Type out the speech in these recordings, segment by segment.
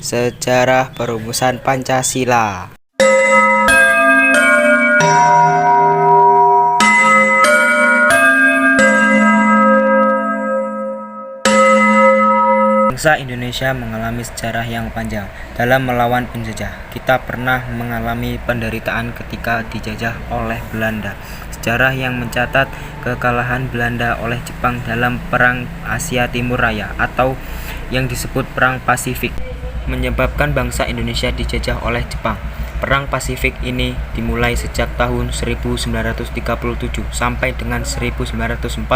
Sejarah perumusan Pancasila. Bangsa Indonesia mengalami sejarah yang panjang dalam melawan penjajah. Kita pernah mengalami penderitaan ketika dijajah oleh Belanda. Sejarah yang mencatat kekalahan Belanda oleh Jepang dalam Perang Asia Timur Raya atau yang disebut Perang Pasifik menyebabkan bangsa Indonesia dijajah oleh Jepang. Perang Pasifik ini dimulai sejak tahun 1937 sampai dengan 1945.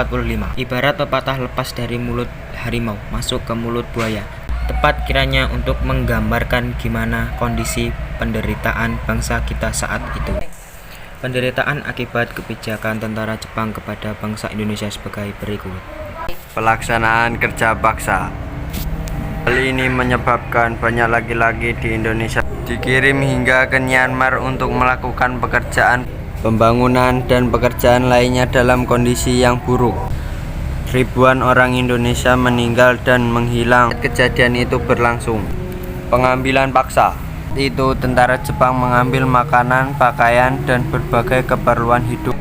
Ibarat pepatah lepas dari mulut harimau masuk ke mulut buaya. Tepat kiranya untuk menggambarkan gimana kondisi penderitaan bangsa kita saat itu. Penderitaan akibat kebijakan tentara Jepang kepada bangsa Indonesia sebagai berikut. Pelaksanaan kerja paksa. Hal ini menyebabkan banyak laki-laki di Indonesia dikirim hingga ke Myanmar untuk melakukan pekerjaan pembangunan dan pekerjaan lainnya dalam kondisi yang buruk. Ribuan orang Indonesia meninggal dan menghilang. Kejadian itu berlangsung. Pengambilan paksa. Itu tentara Jepang mengambil makanan, pakaian, dan berbagai keperluan hidup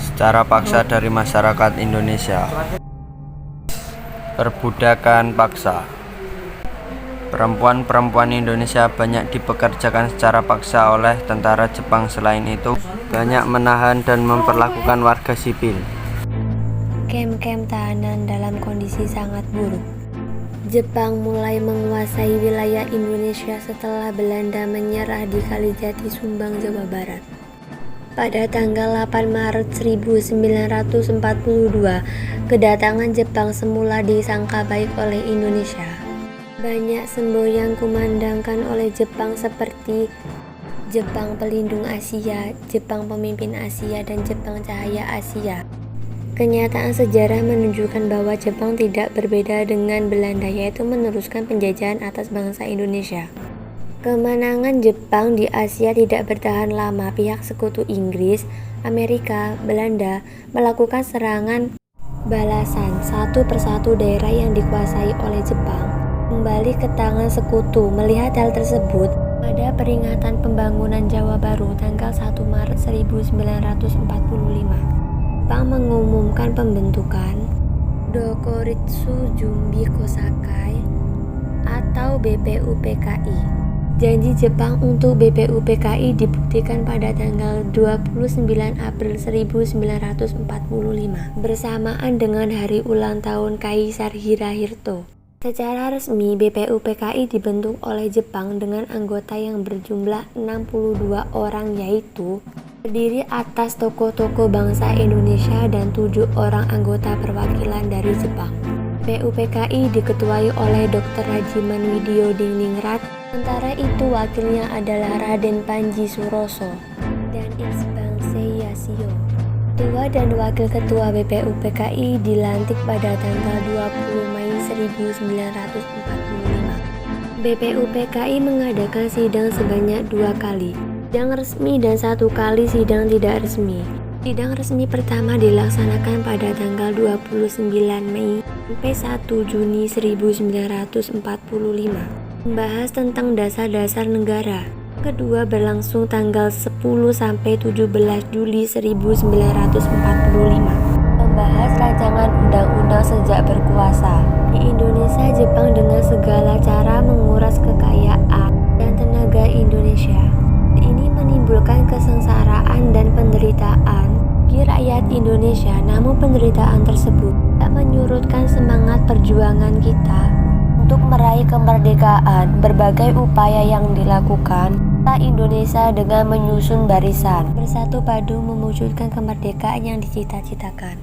secara paksa dari masyarakat Indonesia. Perbudakan paksa. Perempuan-perempuan Indonesia banyak dipekerjakan secara paksa oleh tentara Jepang. Selain itu, banyak menahan dan memperlakukan warga sipil. Kem-kem tahanan dalam kondisi sangat buruk. Jepang mulai menguasai wilayah Indonesia setelah Belanda menyerah di Kalijati, Sumbang, Jawa Barat. Pada tanggal 8 Maret 1942, kedatangan Jepang semula disangka baik oleh Indonesia. Banyak semboyan kumandangkan oleh Jepang seperti Jepang Pelindung Asia, Jepang Pemimpin Asia, dan Jepang Cahaya Asia. Kenyataan sejarah menunjukkan bahwa Jepang tidak berbeda dengan Belanda, yaitu meneruskan penjajahan atas bangsa Indonesia. Kemenangan Jepang di Asia tidak bertahan lama. Pihak sekutu Inggris, Amerika, Belanda melakukan serangan balasan satu persatu daerah yang dikuasai oleh Jepang kembali ke tangan sekutu. Melihat hal tersebut, pada peringatan pembangunan Jawa Baru tanggal 1 Maret 1945, Jepang mengumumkan pembentukan Dokuritsu Jumbi Kosakai atau BPUPKI. Janji Jepang untuk BPUPKI dibuktikan pada tanggal 29 April 1945 bersamaan dengan hari ulang tahun Kaisar Hirohito. Secara resmi, BPUPKI dibentuk oleh Jepang dengan anggota yang berjumlah 62 orang, yaitu terdiri atas tokoh-tokoh bangsa Indonesia dan 7 orang anggota perwakilan dari Jepang. BPUPKI diketuai oleh Dr. Rajiman Widyodiningrat, sementara itu wakilnya adalah Raden Panji Suroso dan Itsbangshe Yasuo. Ketua dan Wakil Ketua BPUPKI dilantik pada tanggal 20 Mei 1945. BPUPKI mengadakan sidang sebanyak 2 kali, sidang resmi dan 1 kali sidang tidak resmi. Sidang resmi pertama dilaksanakan pada tanggal 29 Mei sampai 1 Juni 1945, membahas tentang dasar-dasar negara. Kedua berlangsung tanggal 10 sampai 17 Juli 1945, membahas rancangan undang-undang sejak berkuasa. Di Indonesia, Jepang dengan segala cara menguras kekayaan dan tenaga Indonesia. Ini menimbulkan kesengsaraan dan penderitaan bagi rakyat Indonesia. Namun penderitaan tersebut tak menyurutkan semangat perjuangan kita untuk meraih kemerdekaan. Berbagai upaya yang dilakukan Indonesia dengan menyusun barisan bersatu padu mewujudkan kemerdekaan yang dicita-citakan.